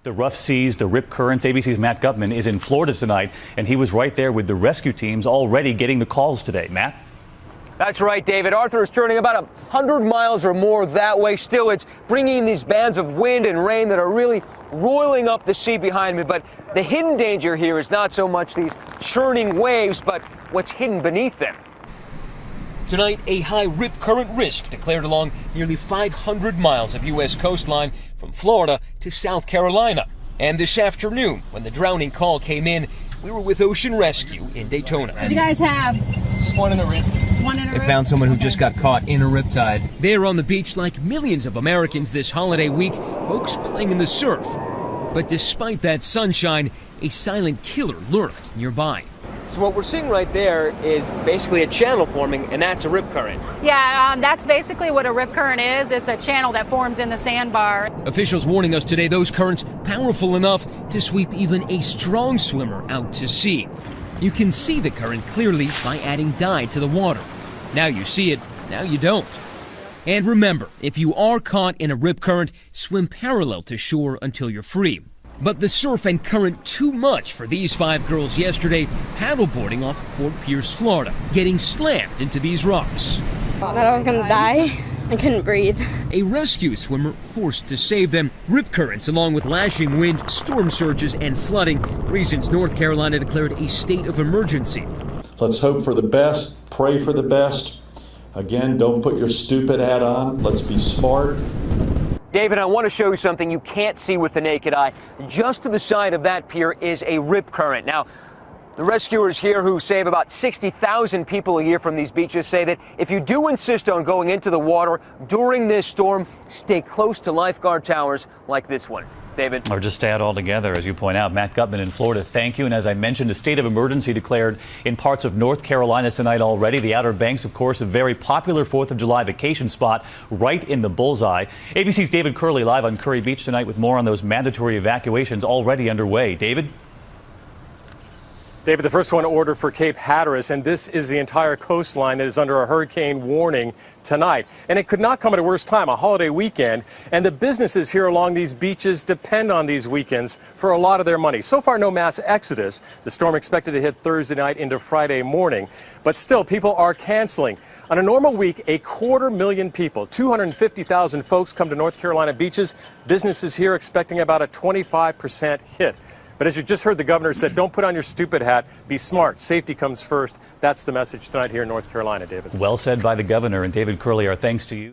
The rough seas, the rip currents. ABC's Matt Gutman is in Florida tonight, and he was right there with the rescue teams already getting the calls today. Matt? That's right, David. Arthur is turning about 100 miles or more that way. Still, it's bringing these bands of wind and rain that are really roiling up the sea behind me. But the hidden danger here is not so much these churning waves, but what's hidden beneath them. Tonight, a high rip current risk declared along nearly 500 miles of U.S. coastline from Florida to South Carolina. And this afternoon, when the drowning call came in, we were with Ocean Rescue in Daytona. What do you guys have? Just one in the rip. They found someone who just got caught in a riptide. There on the beach, like millions of Americans this holiday week, folks playing in the surf. But despite that sunshine, a silent killer lurked nearby. So what we're seeing right there is basically a channel forming, and that's a rip current. Yeah, that's basically what a rip current is. It's a channel that forms in the sandbar. Officials warning us today those currents powerful enough to sweep even a strong swimmer out to sea. You can see the current clearly by adding dye to the water. Now you see it, now you don't. And remember, if you are caught in a rip current, swim parallel to shore until you're free. But the surf and current too much for these 5 girls yesterday, paddleboarding off Fort Pierce, Florida, getting slammed into these rocks. I thought I was gonna die. I couldn't breathe. A rescue swimmer forced to save them. Rip currents along with lashing wind, storm surges, and flooding, reasons North Carolina declared a state of emergency. Let's hope for the best, pray for the best. Again, don't put your stupid hat on. Let's be smart. David, I want to show you something you can't see with the naked eye. Just to the side of that pier is a rip current. Now, the rescuers here, who save about 60,000 people a year from these beaches, say that if you do insist on going into the water during this storm, stay close to lifeguard towers like this one. David? Or just stay out altogether, as you point out. Matt Gutman in Florida, thank you. And as I mentioned, a state of emergency declared in parts of North Carolina tonight already. The Outer Banks, of course, a very popular 4th of July vacation spot right in the bullseye. ABC's David Curley live on Curry Beach tonight with more on those mandatory evacuations already underway. David? David, the first one ordered for Cape Hatteras, and this is the entire coastline that is under a hurricane warning tonight. And it could not come at a worse time, a holiday weekend, and the businesses here along these beaches depend on these weekends for a lot of their money. So far, no mass exodus. The storm expected to hit Thursday night into Friday morning, but still, people are canceling. On a normal week, 250,000 people, 250,000 folks come to North Carolina beaches. Businesses here expecting about a 25% hit. But as you just heard, the governor said, don't put on your stupid hat. Be smart. Safety comes first. That's the message tonight here in North Carolina, David. Well said by the governor. And David Curley, our thanks to you.